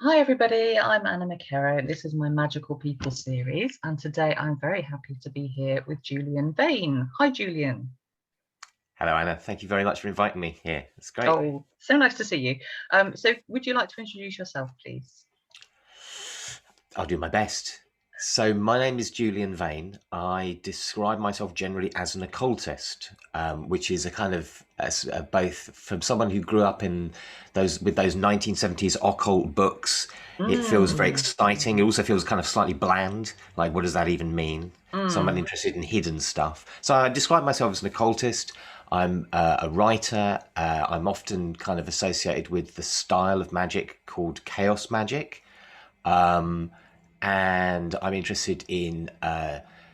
Hi everybody, I'm Anna McKerrow. This is my Magical People series, and today I'm very happy to be here with Julian Vayne. Hi Julian. Hello, Anna. Thank you very much for inviting me here. It's great. Oh, so nice to see you. So would you like to introduce yourself, please? I'll do my best. So, my name is Julian Vayne. I describe myself generally as an occultist, which is a kind of both from someone who grew up in those 1970s occult books. It feels very Mm, exciting. It also feels kind of slightly bland. Like, what does that even mean? Someone mm, interested in hidden stuff. So, I describe myself as an occultist. I'm a writer. I'm often kind of associated with the style of magic called chaos magic. Um, and I'm interested in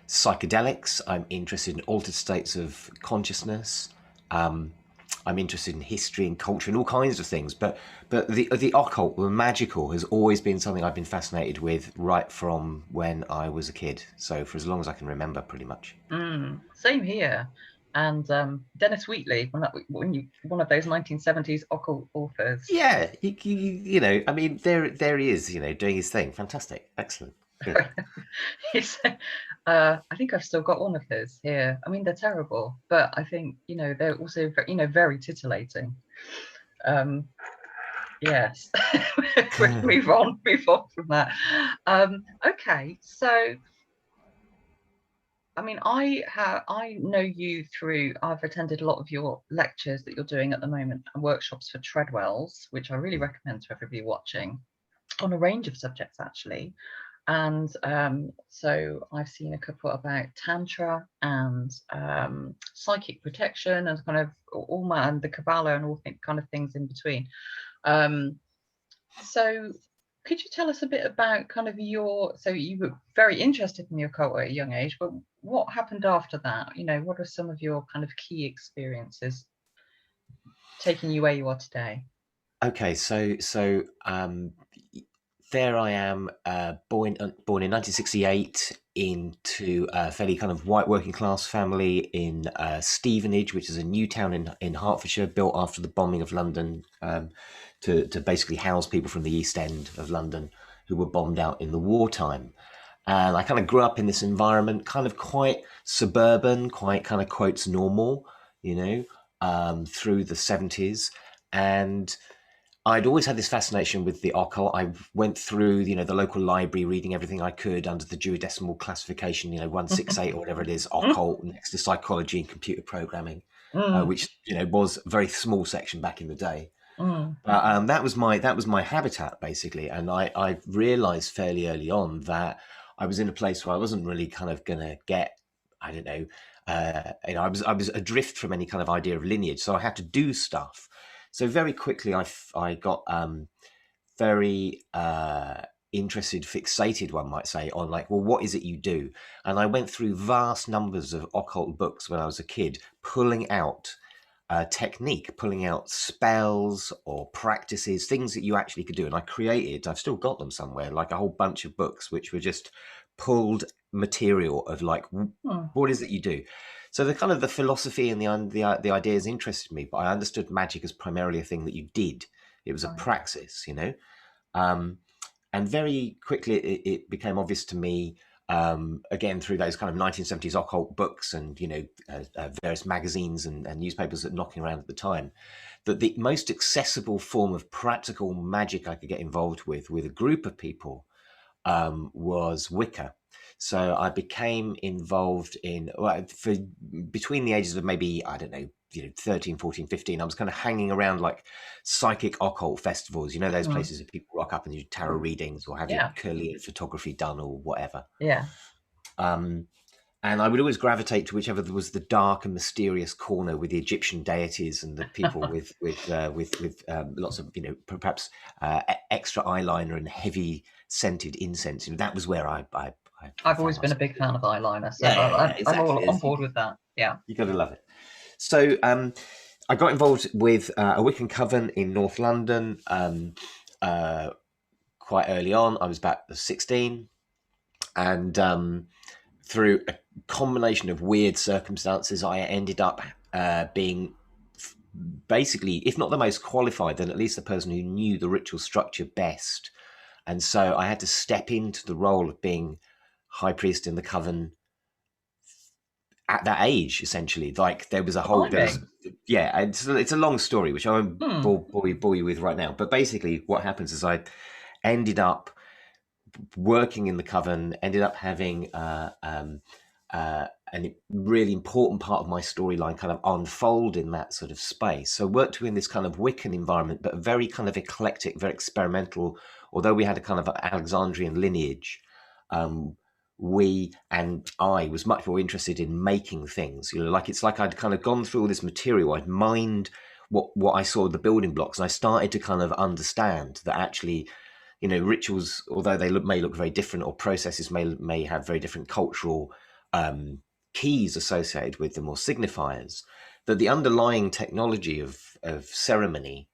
psychedelics. I'm interested in altered states of consciousness. Um, I'm interested in history and culture and all kinds of things. But the occult, the magical, has always been something I've been fascinated with right from when I was a kid. So for as long as I can remember, pretty much. Same here. And Dennis Wheatley, one of those 1970s occult authors. Yeah, I mean, there he is, doing his thing. Fantastic, excellent, good. He's, I think I've still got one of his here. I mean, they're terrible, but I think they're also very titillating. Um, yes, we'll move on from that. Okay, so I mean, I know you through. I've attended a lot of your lectures that you're doing at the moment and workshops for Treadwells, which I really recommend to everybody watching on a range of subjects actually. And so I've seen a couple about tantra and psychic protection and kind of all my and the Kabbalah and all kind of things in between. Um, so could you tell us a bit about kind of so you were very interested in the occult at a young age, but what happened after that? What are some of your kind of key experiences taking you where you are today? Okay, there I am, born in 1968 into a fairly kind of white working class family in Stevenage, which is a new town in Hertfordshire, built after the bombing of London, to basically house people from the East End of London who were bombed out in the wartime. And I kind of grew up in this environment, kind of quite suburban, quite kind of quotes normal, through the 70s. And I'd always had this fascination with the occult. I went through, the local library, reading everything I could under the Dewey Decimal Classification, 168 or whatever it is, occult, next to psychology and computer programming, Mm, which was a very small section back in the day. mm, But that was my habitat basically, and I realised fairly early on that I was in a place where I wasn't really kind of gonna get, I don't know, I was adrift from any kind of idea of lineage, so I had to do stuff. So very quickly, I got very interested, fixated, one might say, on like, well, what is it you do? And I went through vast numbers of occult books when I was a kid, pulling out technique, pulling out spells or practices, things that you actually could do. And I've still got them somewhere, like a whole bunch of books, which were just pulled material of like, mm, what is it you do? So the kind of the philosophy and the ideas interested me, but I understood magic as primarily a thing that you did. It was a right. praxis, um, and very quickly it became obvious to me, again through those kind of 1970s occult books and various magazines and newspapers that were knocking around at the time, that the most accessible form of practical magic I could get involved with a group of people was Wicca. So I became involved in, well, for between the ages of maybe, I don't know, 13, 14, 15. I was kind of hanging around like psychic occult festivals, those Mm, places that people rock up and do tarot readings or have your yeah, curly photography done or whatever. yeah. Um, and I would always gravitate to whichever was the dark and mysterious corner with the Egyptian deities and the people with lots of perhaps extra eyeliner and heavy scented incense. That was where I I've found always been a myself big doing. fan of eyeliner, so Yeah, yeah, yeah, I'm exactly. all on board with that. Yeah. You got to love it. So I got involved with a Wiccan coven in North London uh, quite early on. I was about 16, and through a combination of weird circumstances, I ended up being basically, if not the most qualified, then at least the person who knew the ritual structure best And so I had to step into the role of being high priest in the coven at that age, essentially. Like Blimey. yeah, it's a long story, which I won't Hmm. bore you with right now. But basically what happens is I ended up working in the coven, ended up having a really important part of my storyline kind of unfold in that sort of space. So worked in this kind of Wiccan environment, but a very kind of eclectic, very experimental, although we had a kind of Alexandrian lineage. Um, we and I was much more interested in making things, like it's like I'd kind of gone through all this material, I'd mined what I saw the building blocks, and I started to kind of understand that actually, rituals, although may look very different, or processes may have very different cultural um, keys associated with them or signifiers, that the underlying technology of ceremony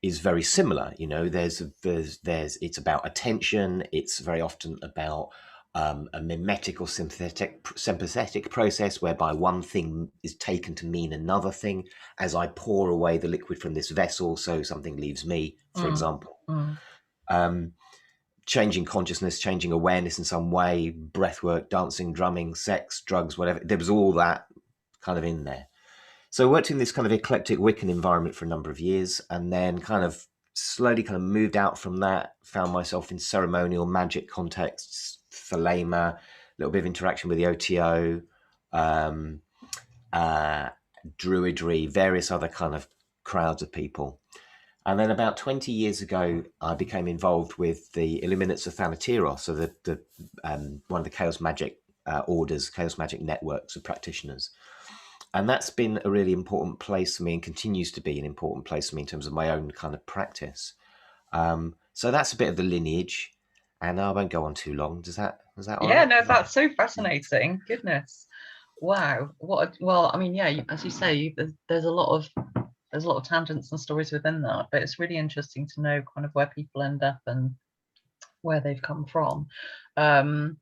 is very similar. There's it's about attention. It's very often about a mimetic or sympathetic process whereby one thing is taken to mean another thing. As I pour away the liquid from this vessel, so something leaves me, for Hmm. example. Hmm. Um, Changing consciousness, changing awareness in some way, breath work, dancing, drumming, sex, drugs, whatever. There was all that kind of in there. So I worked in this kind of eclectic Wiccan environment for a number of years, and then kind of slowly kind of moved out from that, found myself in ceremonial magic contexts, thelema, a little bit of interaction with the OTO, um, uh, druidry, various other kind of crowds of people. And then about 20 years ago, I became involved with the Illuminates of Thanateros, so the one of the chaos magic orders, chaos magic networks of practitioners. And that's been a really important place for me, and continues to be an important place for me in terms of my own kind of practice. So that's a bit of the lineage, and I won't go on too long. Is that all Yeah, right? no, that's so fascinating. Goodness. Wow. Well, I mean, yeah, as you say, there's a lot of tangents and stories within that, but it's really interesting to know kind of where people end up and where they've come from. Um,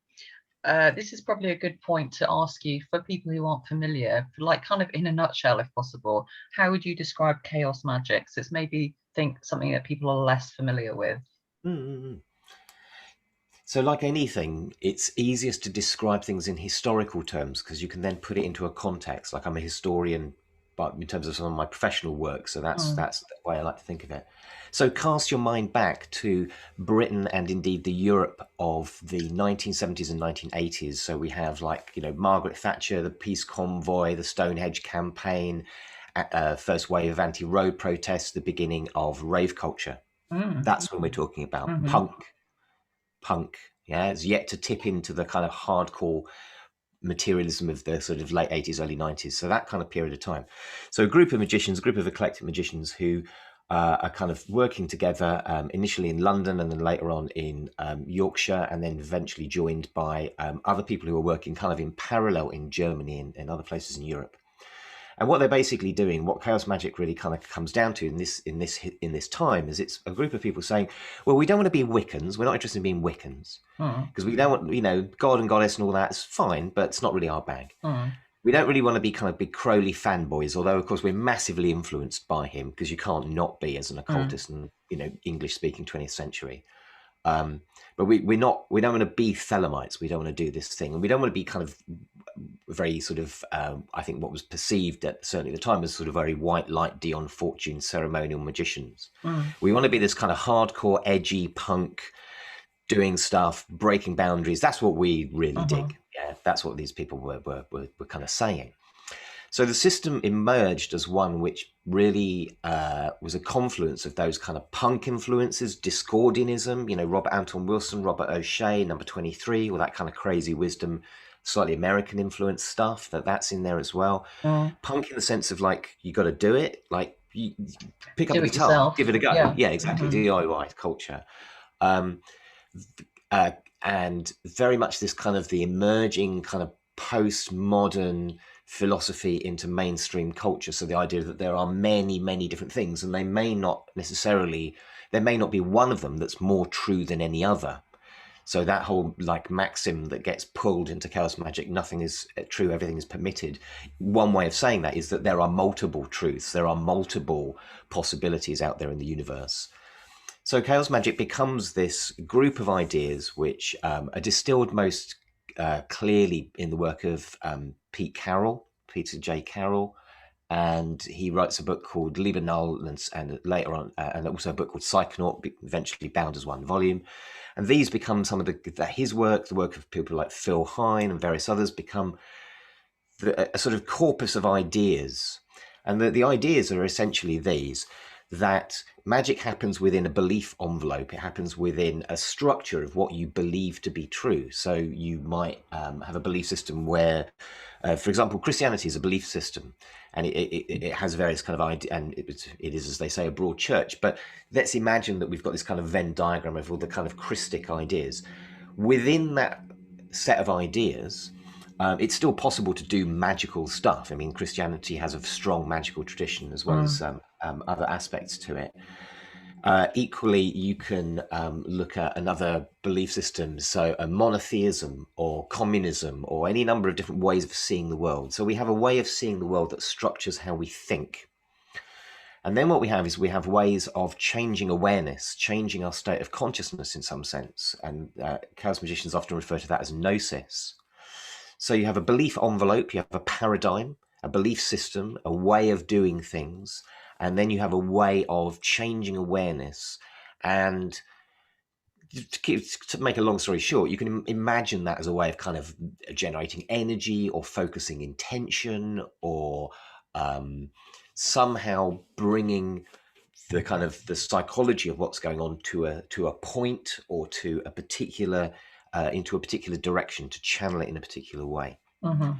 this is probably a good point to ask you for people who aren't familiar, like kind of in a nutshell, if possible, how would you describe chaos magic? So it's maybe think something that people are less familiar with. Mm-hmm. So, like anything, it's easiest to describe things in historical terms because you can then put it into a context. Like I'm a historian, but in terms of some of my professional work, so Mm, that's the way I like to think of it. So, cast your mind back to Britain and indeed the Europe of the 1970s and 1980s. So we have Margaret Thatcher, the peace convoy, the Stonehenge campaign, first wave of anti-road protests, the beginning of rave culture. mm, That's when we're talking about mm-hmm, punk. Yeah, it's yet to tip into the kind of hardcore materialism of the sort of late 80s, early 90s. So that kind of period of time. So a group of magicians, a group of eclectic magicians who are kind of working together, initially in London and then later on in Yorkshire, and then eventually joined by other people who are working kind of in parallel in Germany and other places in Europe. And what they're basically doing, what chaos magic really kind of comes down to in this time, is it's a group of people saying, well, we don't want to be Wiccans. We're not interested in being Wiccans mm, because we don't want, God and goddess and all that is fine, but it's not really our bag. mm, We don't really want to be kind of big Crowley fanboys, although of course we're massively influenced by him because you can't not be as an mm, occultist in English speaking 20th century. But we don't want to be Thelemites. We don't want to do this thing, and we don't want to be kind of very sort of I think what was perceived at certainly the time as sort of very white light Dion Fortune ceremonial magicians. mm, We want to be this kind of hardcore, edgy punk, doing stuff, breaking boundaries. That's what we really mm-hmm, dig. Yeah, that's what these people were kind of saying. So the system emerged as one which really was a confluence of those kind of punk influences, Discordianism, Robert Anton Wilson, Robert O'Shea, number 23, all that kind of crazy wisdom, slightly American influence stuff, that's in there as well. mm. Punk in the sense of like, you got to do it, like you pick up Do a it guitar, yourself. give it a go. Yeah. Yeah, exactly. Mm-hmm, DIY culture. Um, uh, and very much this kind of the emerging kind of postmodern philosophy into mainstream culture. So the idea that there are many, many different things, and there may not be one of them that's more true than any other. So that whole like maxim that gets pulled into chaos magic, nothing is true, everything is permitted. One way of saying that is that there are multiple truths, there are multiple possibilities out there in the universe. So chaos magic becomes this group of ideas which are distilled most clearly in the work of Peter J. Carroll, and he writes a book called Liber Null, and later on, and also a book called Psychonaut, eventually bound as one volume. And these become some of his work, the work of people like Phil Hine and various others, become a sort of corpus of ideas. And the ideas are essentially these: that magic happens within a belief envelope. It happens within a structure of what you believe to be true. So you might have a belief system where, for example, Christianity is a belief system, and it has various kind of ideas, and it is, as they say, a broad church. But let's imagine that we've got this kind of Venn diagram of all the kind of Christic ideas. Within that set of ideas, it's still possible to do magical stuff. I mean, Christianity has a strong magical tradition as well as other aspects to it. Equally, you can look at another belief system, so a monotheism or communism or any number of different ways of seeing the world. So we have a way of seeing the world that structures how we think. And then what we have is we have ways of changing awareness, changing our state of consciousness in some sense. And chaos magicians often refer to that as gnosis. So you have a belief envelope, you have a paradigm, a belief system, a way of doing things, and then you have a way of changing awareness. And to make a long story short, you can imagine that as a way of kind of generating energy or focusing intention, or somehow bringing the kind of the psychology of what's going on to a point, or to a particular into a particular direction, to channel it in a particular way. Mm-hmm.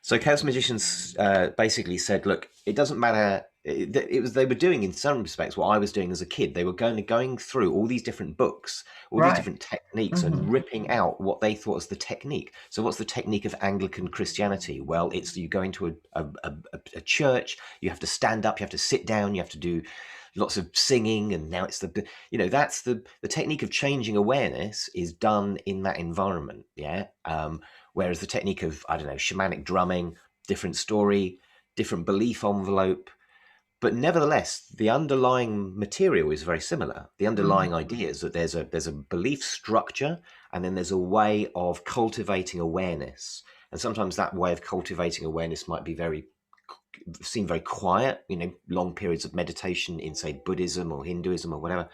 So chaos magicians basically said, look, it doesn't matter. They were doing, in some respects, what I was doing as a kid. They were going through all these different books, all these different techniques, and ripping out what they thought was the technique. So what's the technique of Anglican Christianity? Well, it's you go into a church, you have to stand up, you have to sit down, you have to do lots of singing, and now it's that's the technique of changing awareness is done in that environment. Whereas the technique of, I don't know, shamanic drumming, different story, different belief envelope, but nevertheless the underlying material is very similar. The underlying idea is that there's a belief structure, and then there's a way of cultivating awareness. And sometimes that way of cultivating awareness might be seem very quiet, long periods of meditation in, say, Buddhism or Hinduism or whatever.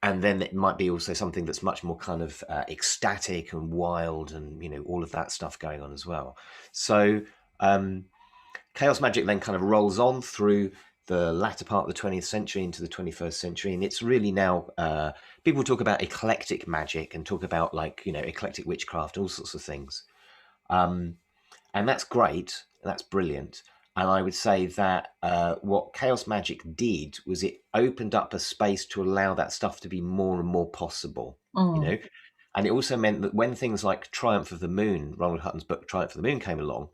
And then it might be also something that's much more kind of ecstatic and wild, and all of that stuff going on as well. So chaos magic then kind of rolls on through the latter part of the 20th century into the 21st century, and it's really now people talk about eclectic magic and talk about eclectic witchcraft, all sorts of things. And that's great, that's brilliant. And I would say that what chaos magic did was it opened up a space to allow that stuff to be more and more possible, And it also meant that when things like Triumph of the Moon, Ronald Hutton's book Triumph of the Moon, came along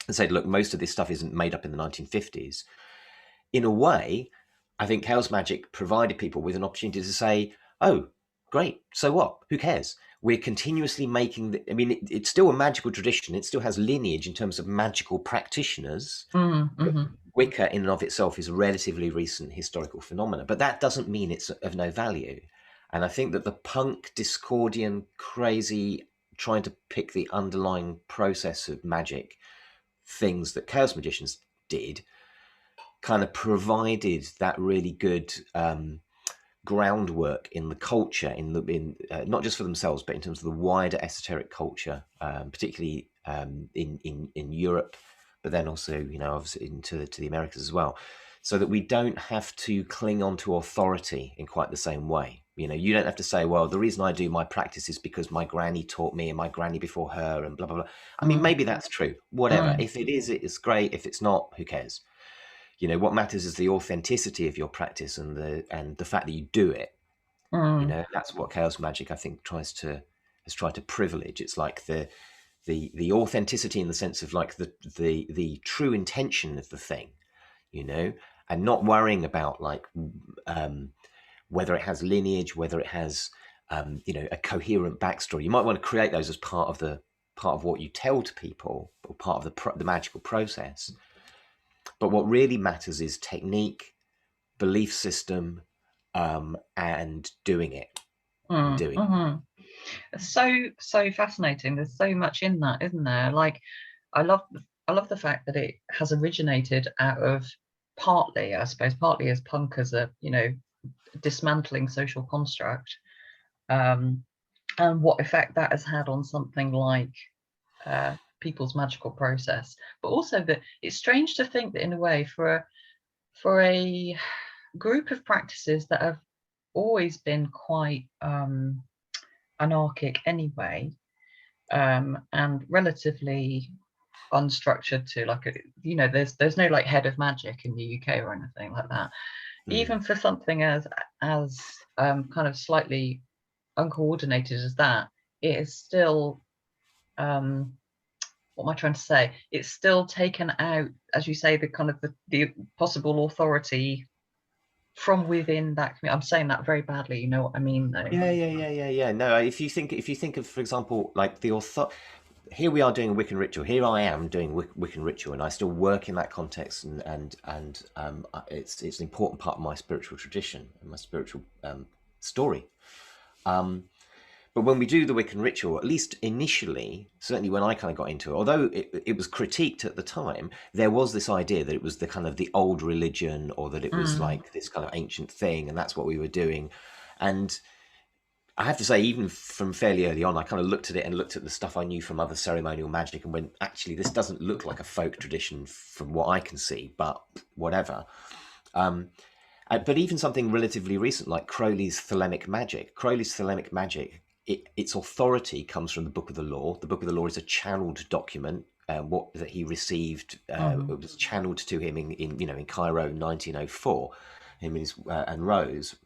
and said, look, most of this stuff isn't made up in the 1950s. In a way, I think chaos magic provided people with an opportunity to say, oh, great, so what? Who cares? We're continuously making it's still a magical tradition. It still has lineage in terms of magical practitioners. Wicca in and of itself is a relatively recent historical phenomenon, but that doesn't mean it's of no value. And I think that the punk, Discordian, crazy, trying to pick the underlying process of magic things that chaos magicians did kind of provided that really good groundwork in the culture, in not just for themselves, but in terms of the wider esoteric culture, particularly in Europe, but then also obviously to the Americas as well, so that we don't have to cling on to authority in quite the same way. You don't have to say, well, the reason I do my practice is because my granny taught me and my granny before her and blah blah blah. I mean, maybe that's true. Whatever. If it is, it's great. If it's not, who cares? What matters is the authenticity of your practice and the fact that you do it. That's what chaos magic, I think, has tried to privilege. It's like the authenticity in the sense of like the true intention of the thing, and not worrying about like whether it has lineage, whether it has a coherent backstory. You might want to create those as part of what you tell to people, or part of the magical process. But what really matters is technique, belief system, and doing it. Mm-hmm. So fascinating. There's so much in that, isn't there? Like, I love the fact that it has originated out of, partly, I suppose, partly as punk, as a, dismantling social construct, and what effect that has had on something like people's magical process. But also that it's strange to think that, in a way, for a group of practices that have always been quite anarchic anyway, and relatively unstructured, to like there's no like head of magic in the UK or anything like that. Even for something as kind of slightly uncoordinated as that, it is still, what am I trying to say? It's still taken out, as you say, the kind of the possible authority from within that community. I'm saying that very badly, you know what I mean, though. Yeah. No, if you think of, for example, like the author. Here we are doing a Wiccan ritual. Here I am doing Wiccan ritual, and I still work in that context, and it's an important part of my spiritual tradition and my spiritual story. But when we do the Wiccan ritual, at least initially, certainly when I kind of got into it, although it was critiqued at the time, there was this idea that it was the kind of the old religion, or that it was like this kind of ancient thing, and that's what we were doing. And I have to say, even from fairly early on, I kind of looked at it and looked at the stuff I knew from other ceremonial magic and went, actually, this doesn't look like a folk tradition from what I can see, but whatever. But even something relatively recent like Crowley's Thelemic Magic. Crowley's Thelemic Magic, its authority comes from the Book of the Law. The Book of the Law is a channeled document. That he received, it was channeled to him in Cairo, 1904. Him and Rose,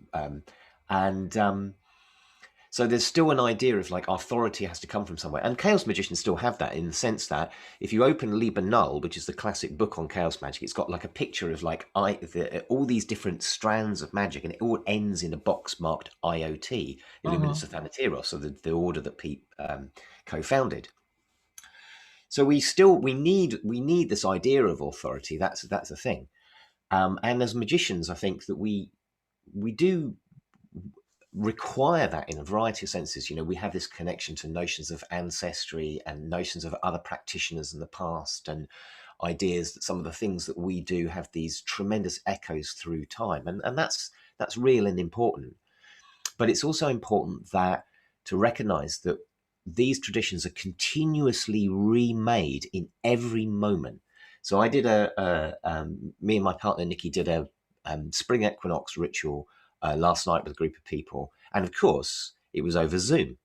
so there's still an idea of like authority has to come from somewhere. And chaos magicians still have that, in the sense that if you open Liber Null, which is the classic book on chaos magic, it's got like a picture of like all these different strands of magic, and it all ends in a box marked IoT, Illuminus of Thanateros, so the order that Pete co-founded. So we need this idea of authority. That's a thing. And as magicians, I think that we do require that in a variety of senses. We have this connection to notions of ancestry and notions of other practitioners in the past, and ideas that some of the things that we do have these tremendous echoes through time, and that's real and important. But it's also important that to recognize that these traditions are continuously remade in every moment. So I did me and my partner Nikki did a spring equinox ritual last night with a group of people, and of course it was over Zoom,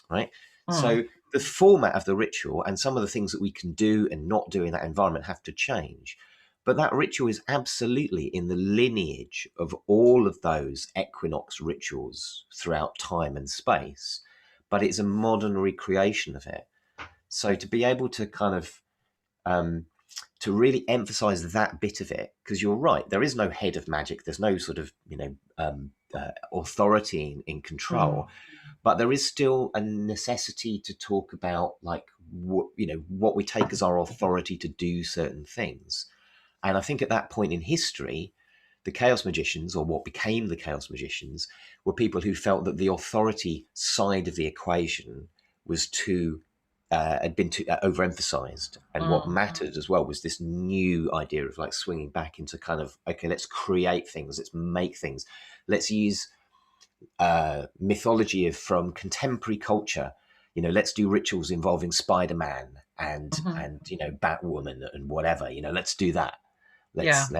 right? So the format of the ritual and some of the things that we can do and not do in that environment have to change, but that ritual is absolutely in the lineage of all of those equinox rituals throughout time and space, but it's a modern recreation of it. So to be able to kind of to really emphasize that bit of it, because you're right, there is no head of magic, there's no sort of authority in control, but there is still a necessity to talk about like what we take as our authority to do certain things. And I think at that point in history, the chaos magicians, or what became the chaos magicians, were people who felt that the authority side of the equation was had been too overemphasized, and what mattered as well was this new idea of like swinging back into kind of, okay, let's create things, let's make things, let's use mythology from contemporary culture. Let's do rituals involving Spider-Man and Batwoman and whatever. Let's do that. Let's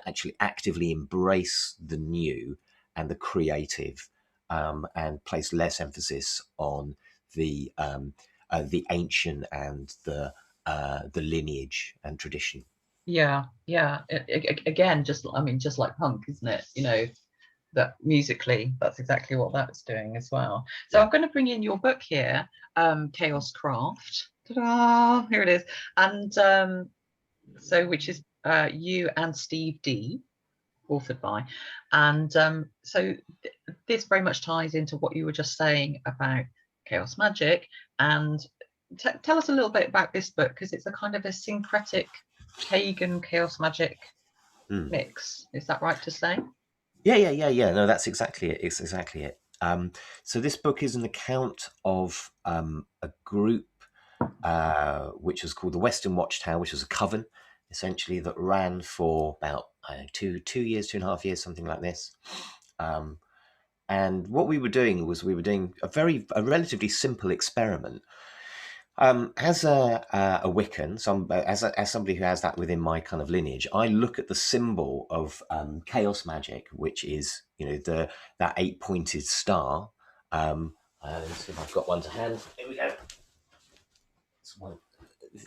actually actively embrace the new and the creative, and place less emphasis on the ancient and the lineage and tradition. Again, just like punk, isn't it? That musically, that's exactly what that's doing as well. So I'm going to bring in your book here, Chaos Craft. Ta-da! Here it is. And so, which is you and Steve D, authored by. And so this very much ties into what you were just saying about chaos magic. And tell us a little bit about this book, because it's a kind of a syncretic pagan chaos magic mix. Is that right to say? Yeah. No, that's exactly it. It's exactly it. So this book is an account of a group which was called the Western Watchtower, which was a coven, essentially, that ran for about, I don't know, 2 years, 2.5 years, something like this. And what we were doing was we were doing a relatively simple experiment. As a Wiccan, as somebody who has that within my kind of lineage, I look at the symbol of chaos magic, which is, that 8-pointed star. Let's see if I've got one to hand. Here we go. It's one,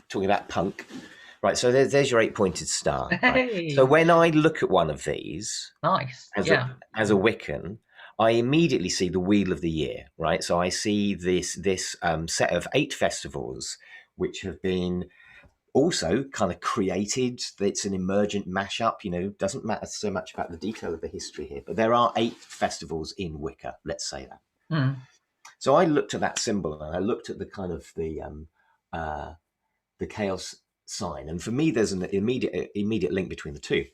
talking about punk, right? So there's your 8-pointed star, right? So Hey, when I look at one of these nice. as Yeah. a Wiccan, I immediately see the Wheel of the Year, right? So I see this set of 8 festivals, which have been also kind of created. It's an emergent mashup. Doesn't matter so much about the detail of the history here, but there are 8 festivals in Wicca. Let's say that. Mm. So I looked at that symbol and I looked at the kind of the chaos sign, and for me there's an immediate link between the two.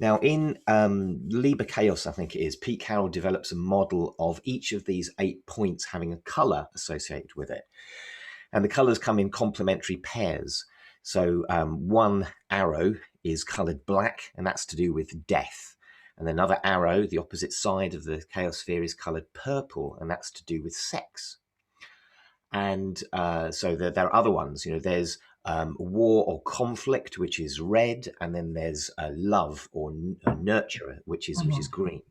Now in Liber Chaos, I think it is, Pete Carroll develops a model of each of these 8 points having a color associated with it, and the colors come in complementary pairs. So one arrow is colored black, and that's to do with death, and another arrow, the opposite side of the chaos sphere, is colored purple, and that's to do with sex. And so there are other ones. There's war or conflict, which is red, and then there's love or nurture, which is green.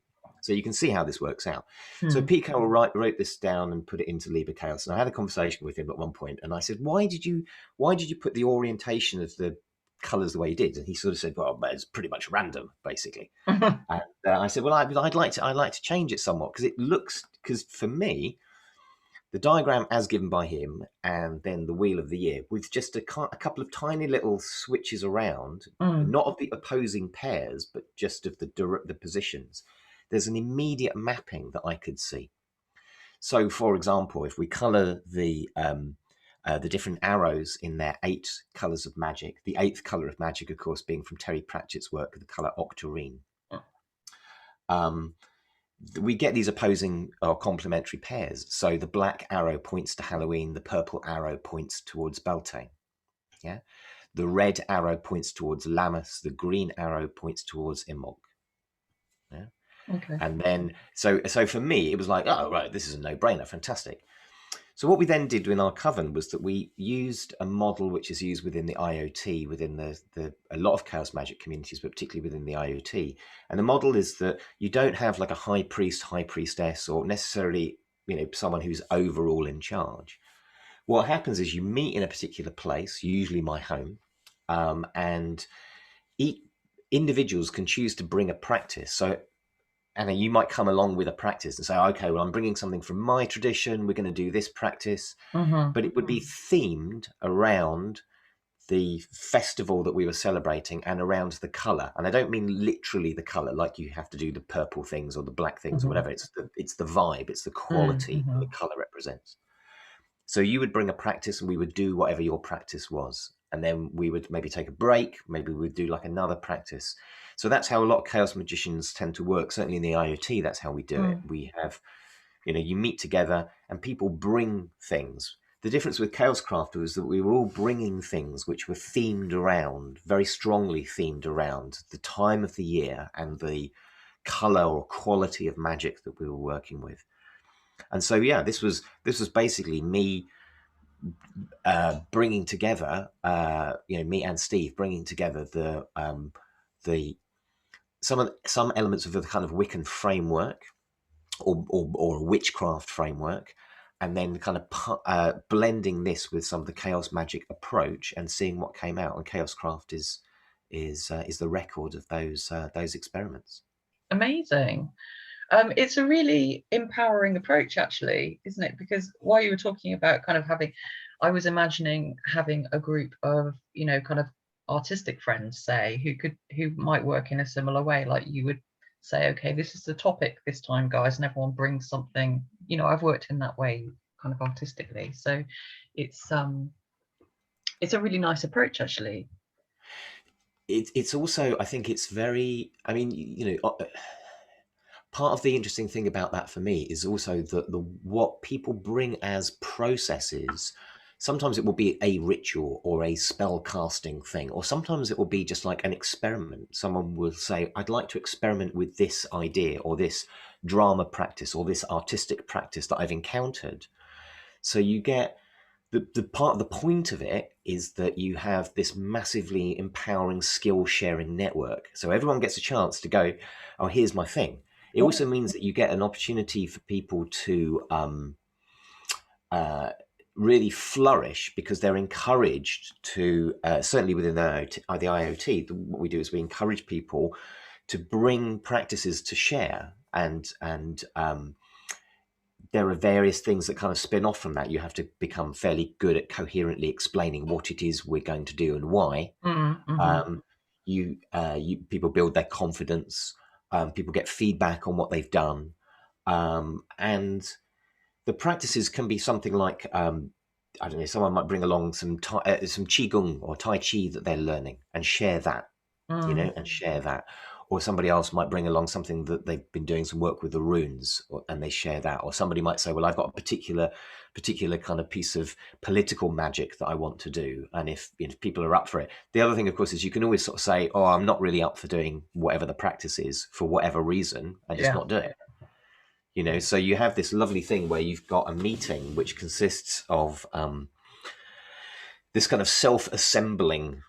So you can see how this works out. So Mm. Pete Carroll wrote this down and put it into Liber Chaos. And I had a conversation with him at one point, and I said, "Why did you put the orientation of the colors the way you did?" And he sort of said, "Well, it's pretty much random, basically." And I said, "Well, I'd like to change it somewhat, because for me, the diagram as given by him, and then the Wheel of the Year, with just a couple of tiny little switches around, Mm. not of the opposing pairs, but just of the positions. There's an immediate mapping that I could see. So, for example, if we colour the different arrows in their 8 colours of magic, the 8th colour of magic, of course, being from Terry Pratchett's work, the colour octarine. Um, we get these opposing or complementary pairs. So the black arrow points to Halloween, the purple arrow points towards Beltane. Yeah. The red arrow points towards Lammas, the green arrow points towards Imbolc. Yeah. Okay. And then so for me, it was like, oh right, this is a no-brainer, fantastic. So what we then did in our coven was that we used a model which is used within the IoT, within a lot of chaos magic communities, but particularly within the IoT. And the model is that you don't have like a high priest, high priestess, or necessarily, someone who's overall in charge. What happens is you meet in a particular place, usually my home, and each individuals can choose to bring a practice. So Anna, you might come along with a practice and say, okay, well, I'm bringing something from my tradition. We're going to do this practice, Mm-hmm. but it would be themed around the festival that we were celebrating and around the color. And I don't mean literally the color, like you have to do the purple things or the black things or Mm-hmm. whatever. It's the vibe, it's the quality that Mm-hmm. the color represents. So you would bring a practice and we would do whatever your practice was. And then we would maybe take a break. Maybe we'd do like another practice. So that's how a lot of chaos magicians tend to work. Certainly in the IoT, that's how we do it. Mm. We have, you meet together and people bring things. The difference with Chaos Craft was that we were all bringing things which were themed around, very strongly themed around the time of the year and the color or quality of magic that we were working with. And so, yeah, this was basically me bringing together, me and Steve bringing together the some elements of the kind of Wiccan framework or a witchcraft framework, and then kind of blending this with some of the chaos magic approach and seeing what came out. And Chaos Craft is the record of those experiments. Amazing. It's a really empowering approach, actually, isn't it? Because while you were talking about kind of having, I was imagining having a group of, kind of artistic friends, say, who might work in a similar way. Like you would say, okay, this is the topic this time, guys, and everyone brings something. I've worked in that way, kind of artistically. So it's a really nice approach, actually. It's also, I think it's very, I mean, part of the interesting thing about that for me is also that what people bring as processes, sometimes it will be a ritual or a spell casting thing, or sometimes it will be just like an experiment. Someone will say, I'd like to experiment with this idea or this drama practice or this artistic practice that I've encountered. So you get the part of the point of it is that you have this massively empowering skill sharing network. So everyone gets a chance to go, oh, here's my thing. It also means that you get an opportunity for people to really flourish, because they're encouraged to, certainly within the IoT, what we do is we encourage people to bring practices to share, and there are various things that kind of spin off from that. You have to become fairly good at coherently explaining what it is we're going to do and why. Mm-hmm. People build their confidence. People get feedback on what they've done, and the practices can be something like, I don't know, someone might bring along some qigong or tai chi that they're learning and share that, Mm. and share that. Or somebody else might bring along something that they've been doing some work with the runes, and they share that. Or somebody might say, well, I've got a particular kind of piece of political magic that I want to do. And if people are up for it. The other thing, of course, is you can always sort of say, oh, I'm not really up for doing whatever the practice is for whatever reason, and just Yeah. not do it. So you have this lovely thing where you've got a meeting which consists of this kind of self-assembling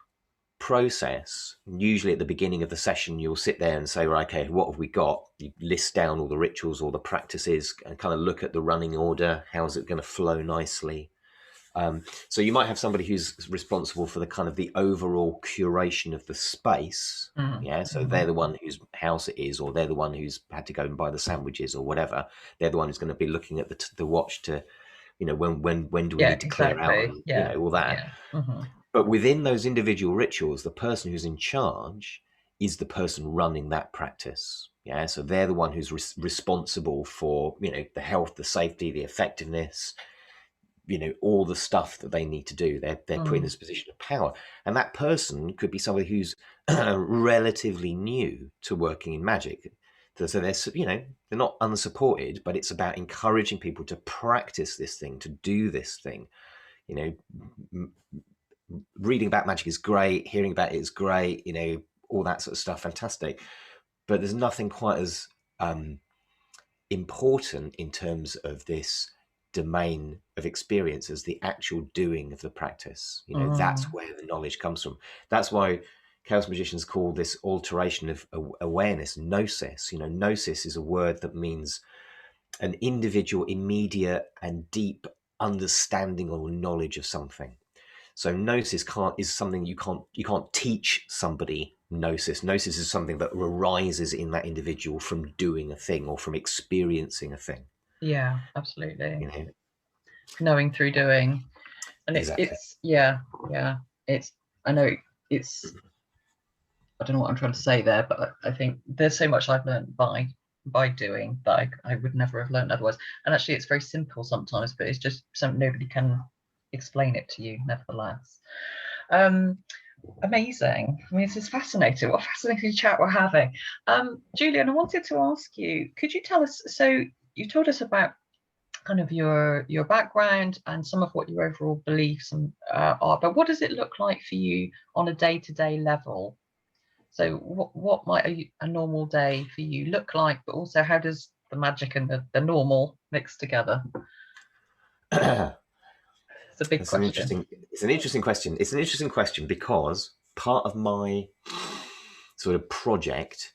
process. Usually at the beginning of the session, you'll sit there and say, right, okay, what have we got? You list down all the rituals, all the practices, and kind of look at the running order. How's it going to flow nicely? So you might have somebody who's responsible for the kind of the overall curation of the space. Mm. Yeah, so Mm-hmm. they're the one whose house it is, or they're the one who's had to go and buy the sandwiches or whatever. They're the one who's going to be looking at the watch to, when do we Yeah, need to clear out, exactly. and Yeah. all that. Yeah. Mm-hmm. But within those individual rituals, the person who's in charge is the person running that practice. Yeah, so they're the one who's responsible for the health, the safety, the effectiveness, all the stuff that they need to do. They're put in Mm. this position of power, and that person could be somebody who's relatively new to working in magic. So they're not unsupported, but it's about encouraging people to practice this thing, to do this thing. Reading about magic is great, hearing about it is great, all that sort of stuff, fantastic. But there's nothing quite as important in terms of this domain of experience as the actual doing of the practice. That's Mm. where the knowledge comes from. That's why chaos magicians call this alteration of awareness gnosis. Gnosis is a word that means an individual immediate and deep understanding or knowledge of something. So gnosis is something you can't teach somebody. Gnosis is something that arises in that individual from doing a thing or from experiencing a thing. Yeah, absolutely. You know Knowing through doing. And exactly. yeah. It's I know it's I don't know what I'm trying to say there, but I think there's so much I've learned by doing that I would never have learned otherwise. And actually it's very simple sometimes, but it's just something nobody can explain it to you nevertheless. Amazing. I mean, this is fascinating. What a fascinating chat we're having. Julian, I wanted to ask you, could you tell us, so you told us about kind of your background and some of what your overall beliefs are, but what does it look like for you on a day-to-day level? So what might a normal day for you look like, but also how does the magic and the normal mix together? It's a big question. It's an interesting question. It's an interesting question because part of my sort of project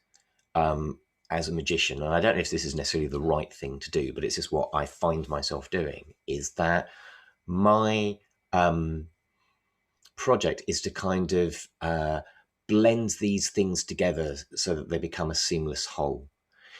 as a magician, and I don't know if this is necessarily the right thing to do, but it's just what I find myself doing, is that my project is to kind of blend these things together so that they become a seamless whole.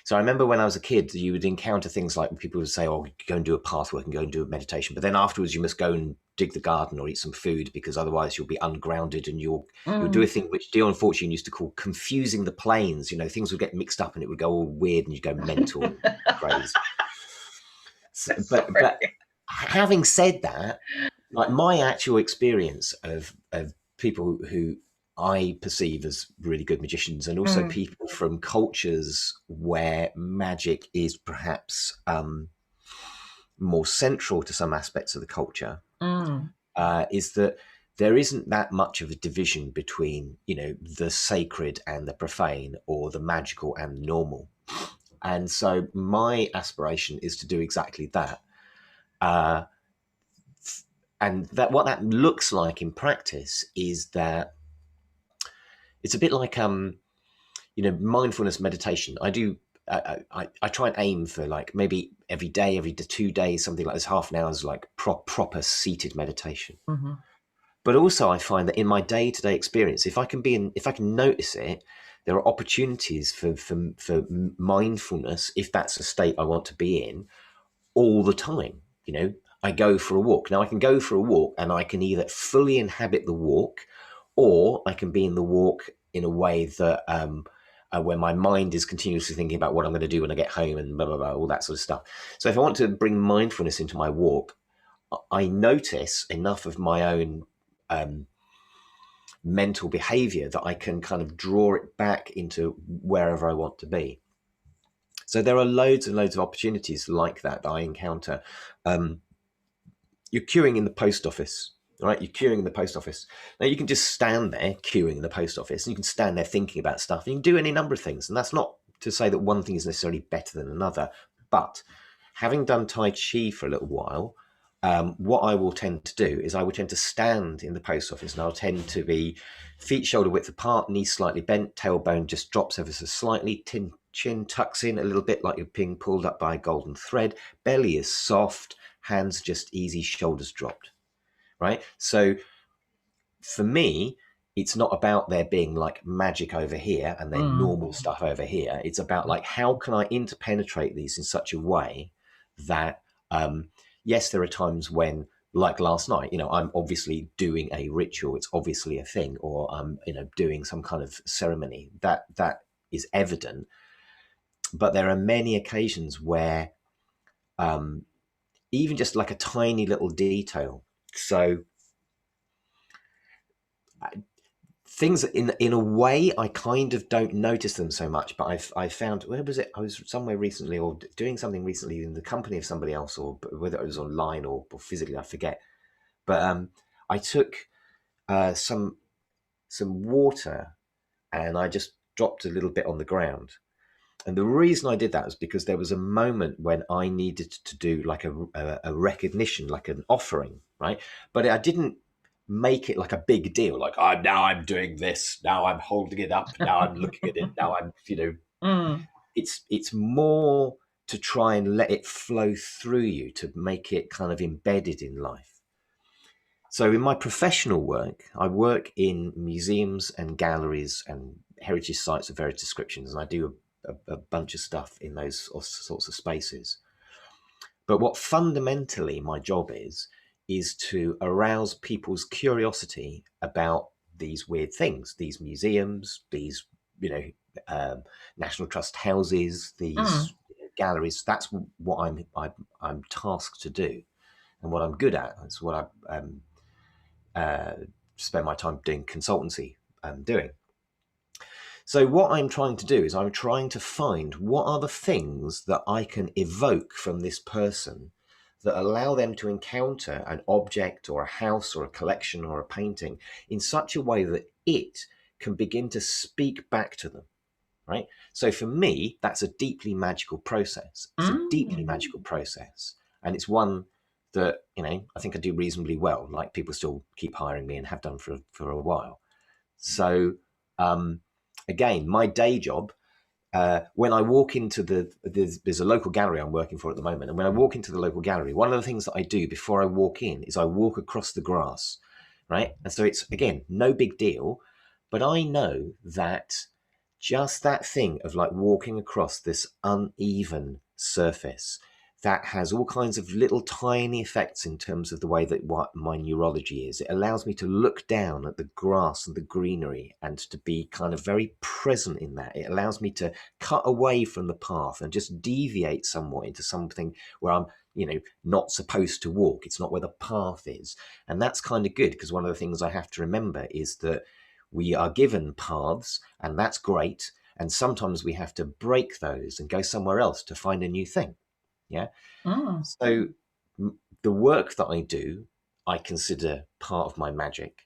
So I remember when I was a kid, you would encounter things like people would say, oh, go and do a pathwork and go and do a meditation. But then afterwards you must go and dig the garden or eat some food because otherwise you'll be ungrounded and you'll do a thing which Dion Fortune used to call confusing the planes. Things would get mixed up and it would go all weird and you'd go mental and crazy. So, but having said that, like my actual experience of people who I perceive as really good magicians, and also Mm, people from cultures where magic is perhaps more central to some aspects of the culture, mm, is that there isn't that much of a division between, you know, the sacred and the profane, or the magical and the normal. And so my aspiration is to do exactly that. Uh, and that what that looks like in practice is that it's a bit like you know, mindfulness meditation. I do. I try and aim for like maybe every day, every 2 days, something like this, half an hour's like proper seated meditation. mhm, But also, I find that in my day-to-day experience, if I can notice it, there are opportunities for mindfulness, if that's a state I want to be in, all the time. You know, I go for a walk. Now I can go for a walk and I can either fully inhabit the walk, or I can be in the walk in a way that where my mind is continuously thinking about what I'm going to do when I get home and blah blah blah, all that sort of stuff. So if I want to bring mindfulness into my walk, I notice enough of my own um, mental behavior that I can kind of draw it back into wherever I want to be. So there are loads and loads of opportunities like that I encounter. Um, you're queuing in the post office, right? You're queuing in the post office. Now you can just stand there queuing in the post office, and you can stand there thinking about stuff. And you can do any number of things, and that's not to say that one thing is necessarily better than another. But having done Tai Chi for a little while, what I will tend to do is I will tend to stand in the post office, and I'll tend to be feet shoulder width apart, knees slightly bent, tailbone just drops ever so slightly, chin tucks in a little bit like you're being pulled up by a golden thread, belly is soft, hands just easy, shoulders dropped, right? So for me, it's not about there being like magic over here and then mm, normal stuff over here. It's about like, how can I interpenetrate these in such a way that, yes, there are times when, like last night, you know, I'm obviously doing a ritual. It's obviously a thing, or I'm, you know, doing some kind of ceremony that is evident. But there are many occasions where, um, even just like a tiny little detail. So things in a way I kind of don't notice them so much, but I found, where was it? I was somewhere recently, or doing something recently in the company of somebody else, or whether it was online or physically, I forget. But I took some water, and I just dropped a little bit on the ground. And the reason I did that was because there was a moment when I needed to do like a recognition, like an offering, right? But I didn't make it like a big deal, like I'm doing this, now I'm holding it up, now I'm looking at it, now I'm, you know, mm, it's more to try and let it flow through you, to make it kind of embedded in life. So in my professional work, I work in museums and galleries and heritage sites of various descriptions, and I do a bunch of stuff in those sorts of spaces. But what fundamentally my job is to arouse people's curiosity about these weird things, these museums, these, you know, um, National Trust houses, mm, these galleries. That's what I'm tasked to do, and what I'm good at. That's what I uh, spend my time doing consultancy, doing. So what I'm trying to do is I'm trying to find what are the things that I can evoke from this person that allow them to encounter an object or a house or a collection or a painting in such a way that it can begin to speak back to them, right? So for me, that's a deeply magical process. It's a deeply mm, magical process. And it's one that, you know, I think I do reasonably well. Like, people still keep hiring me and have done for a while. So um, again, my day job, when I walk into there's a local gallery I'm working for at the moment, and when I walk into the local gallery, one of the things that I do before I walk in is I walk across the grass, right? And so it's, again, no big deal, but I know that just that thing of like walking across this uneven surface, that has all kinds of little tiny effects in terms of the way that what my neurology is. It allows me to look down at the grass and the greenery and to be kind of very present in that. It allows me to cut away from the path and just deviate somewhat into something where I'm, you know, not supposed to walk. It's not where the path is. And that's kind of good, because one of the things I have to remember is that We are given paths, and that's great. And sometimes we have to break those and go somewhere else to find a new thing. Yeah. Mm. So the work that I do, I consider part of my magic.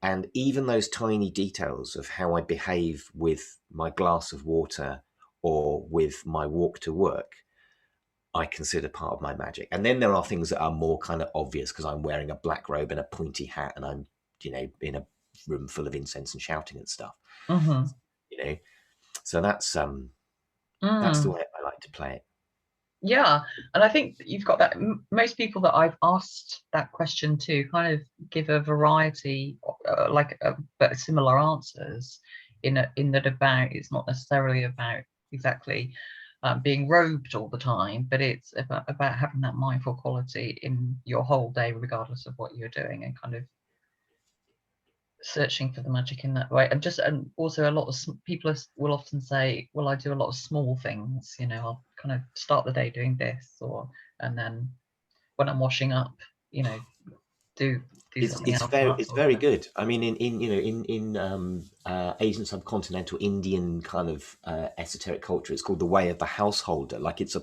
And even those tiny details of how I behave with my glass of water or with my walk to work, I consider part of my magic. And then there are things that are more kind of obvious because I'm wearing a black robe and a pointy hat and I'm, in a room full of incense and shouting and stuff. Mm-hmm. You know, so that's the Mm. way I like to play it. Yeah, and I think you've got that. Most people that I've asked that question to kind of give a variety, but similar answers. In that about it's not necessarily about exactly being robed all the time, but it's about having that mindful quality in your whole day, regardless of what you're doing, and kind of searching for the magic in that way. And also a lot of people will often say, well, I do a lot of small things, I'll kind of start the day doing this, and then when I'm washing up, do something It's else, and that it's sort of very thing. good. I mean, in Asian subcontinental Indian kind of esoteric culture, it's called the way of the householder. Like it's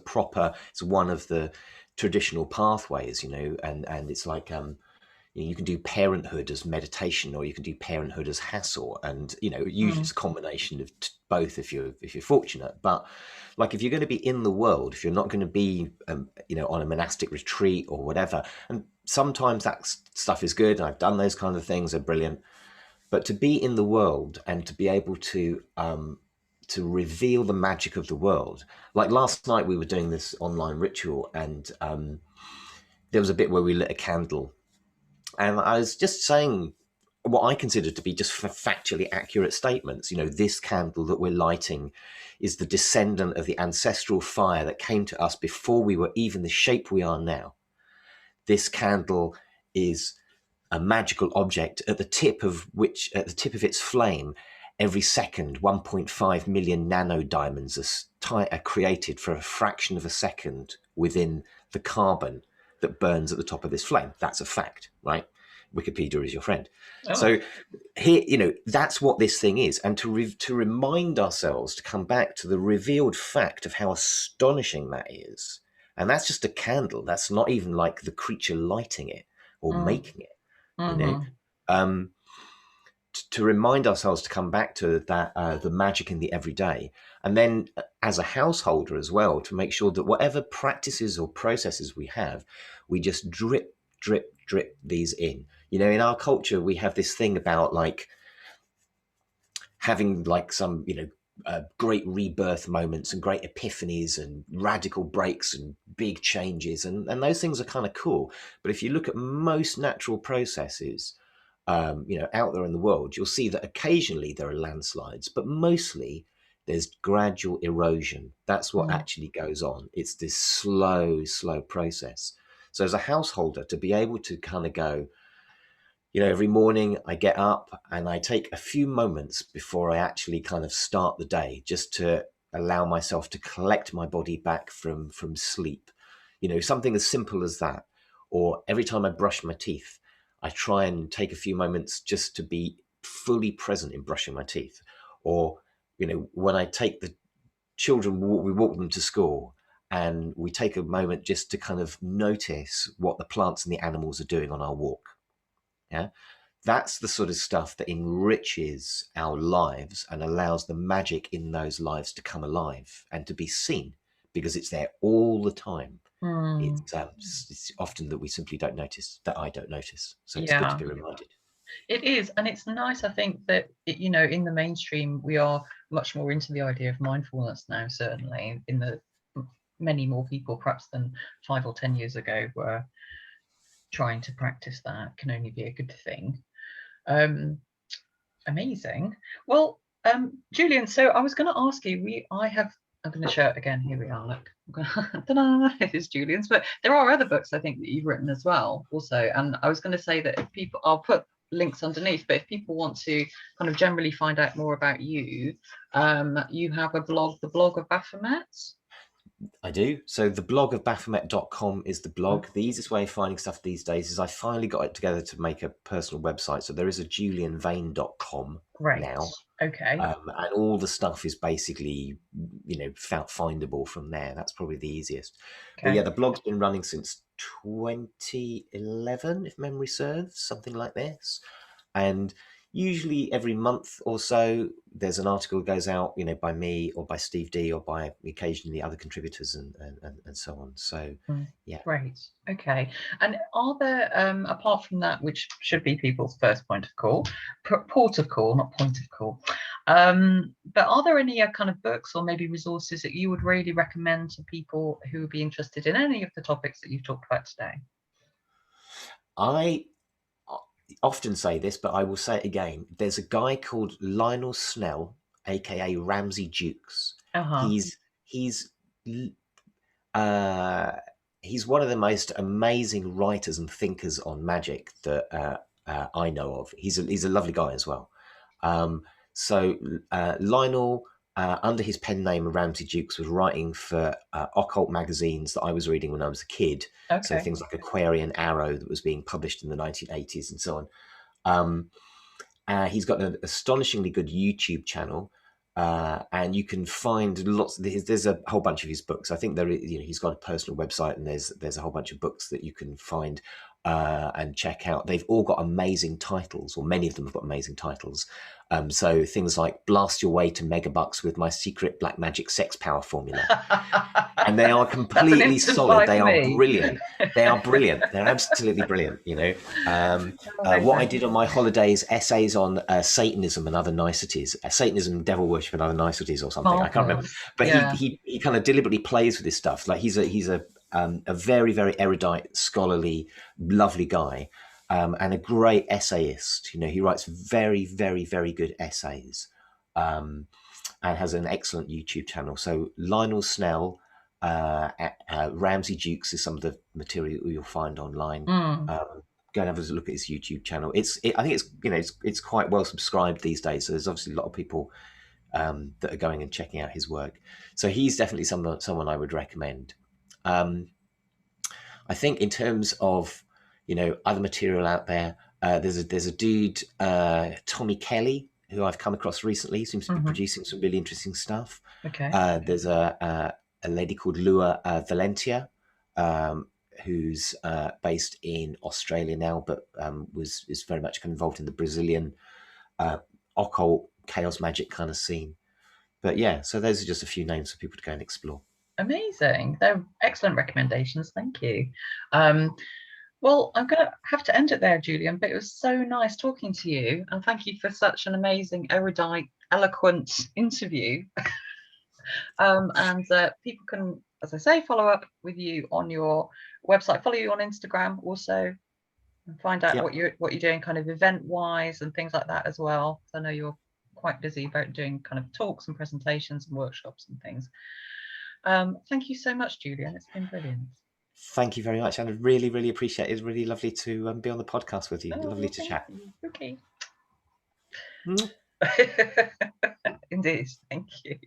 one of the traditional pathways, and it's like you can do parenthood as meditation, or you can do parenthood as hassle, and usually it's a combination of both if you're fortunate. But like if you're going to be in the world, if you're not going to be on a monastic retreat or whatever, and sometimes that stuff is good, and I've done those kind of things, are brilliant. But to be in the world and to be able to reveal the magic of the world, like last night we were doing this online ritual, and there was a bit where we lit a candle. And I was just saying what I consider to be just factually accurate statements. This candle that we're lighting is the descendant of the ancestral fire that came to us before we were even the shape we are now. This candle is a magical object at the tip of its flame, every second 1.5 million nanodiamonds are created for a fraction of a second within the carbon that burns at the top of this flame. That's a fact, right? Wikipedia is your friend. Oh. So here, that's what this thing is. And to remind ourselves to come back to the revealed fact of how astonishing that is. And that's just a candle. That's not even like the creature lighting it or making it, you know. Mm-hmm. Um, to remind ourselves to come back to that, the magic in the everyday, and then as a householder as well, to make sure that whatever practices or processes we have, we just drip, drip, drip these in. In our culture, we have this thing about like having like some, great rebirth moments and great epiphanies and radical breaks and big changes. And those things are kind of cool. But if you look at most natural processes, out there in the world, you'll see that occasionally there are landslides, but mostly there's gradual erosion. That's what actually goes on. It's this slow, slow process. So as a householder, to be able to kind of go, every morning I get up and I take a few moments before I actually kind of start the day, just to allow myself to collect my body back from sleep. Something as simple as that. Or every time I brush my teeth, I try and take a few moments just to be fully present in brushing my teeth. Or, when I take the children, we walk them to school, and we take a moment just to kind of notice what the plants and the animals are doing on our walk. Yeah, that's the sort of stuff that enriches our lives and allows the magic in those lives to come alive and to be seen, because it's there all the time. It's often that we simply don't notice, that I don't notice. So it's good to Yeah, be reminded. it is, and it's nice. I think that in the mainstream, we are much more into the idea of mindfulness now. Certainly, in the many more people, perhaps than 5 or 10 years ago, were trying to practice that. Can only be a good thing. Amazing. Well, Julian, so I was going to ask you, I'm going to show it again. Here we are. Look, ta-da, it is Julian's, but there are other books I think that you've written as well, also. And I was going to say that if people, I'll put links underneath, but if people want to kind of generally find out more about you, you have a blog, the blog of Baphomet. I do. So the blog of baphomet.com is the blog. The easiest way of finding stuff these days is I finally got it together to make a personal website. So there is a julianvayne.com Great. now. Okay. And all the stuff is basically, findable from there. That's probably the easiest. But yeah, Okay. the blog's been running since 2011, if memory serves, something like this. And usually every month or so, there's an article that goes out, by me or by Steve D or by occasionally other contributors and so on. So Mm, yeah. great. Okay. And are there, apart from that, which should be people's first point of call, port of call, not point of call, but are there any kind of books or maybe resources that you would really recommend to people who would be interested in any of the topics that you've talked about today? I often say this, but I will say it again. There's a guy called Lionel Snell, aka Ramsey Jukes. Uh-huh. He's uh, he's one of the most amazing writers and thinkers on magic that I know of. He's a lovely guy as well. So Lionel, under his pen name Ramsey Jukes, was writing for occult magazines that I was reading when I was a kid. So Okay. things like Aquarian Arrow that was being published in the 1980s and so on. He's got an astonishingly good YouTube channel, and you can find lots. There's a whole bunch of his books. I think he's got a personal website, and there's a whole bunch of books that you can find and check out. They've all got amazing titles, or many of them have got amazing titles. So things like "Blast Your Way to Megabucks with My Secret Black Magic Sex Power Formula," and they are completely solid. They are brilliant. They are brilliant. They're absolutely brilliant. What I did on my holidays, essays on Satanism and other niceties, Satanism, devil worship, and other niceties, or something. I can't remember. But he kind of deliberately plays with this stuff. Like he's a very, very erudite, scholarly, lovely guy, and a great essayist. He writes very, very, very good essays, and has an excellent YouTube channel. So Lionel Snell. Ramsey Jukes is some of the material you'll find online. Go and have a look at his YouTube channel. I think it's quite well subscribed these days. So there's obviously a lot of people that are going and checking out his work. So he's definitely someone I would recommend. I think in terms of other material out there, there's a dude, Tommy Kelly, who I've come across recently. He seems to be producing some really interesting stuff. Okay. There's a lady called Lua Valentia, who's based in Australia now, but is very much involved in the Brazilian occult chaos magic kind of scene. But yeah, so those are just a few names for people to go and explore. Amazing. They're excellent recommendations. Thank you. Well, I'm going to have to end it there, Julian, but it was so nice talking to you. And thank you for such an amazing, erudite, eloquent interview. And people can, as I say, follow up with you on your website, follow you on Instagram also, and find out what you're doing kind of event-wise and things like that as well. So I know you're quite busy about doing kind of talks and presentations and workshops and things. Thank you so much, Julian. It's been brilliant. Thank you very much, and I really, really appreciate it. It's really lovely to be on the podcast with you. Lovely to chat. Okay. Indeed. Thank you.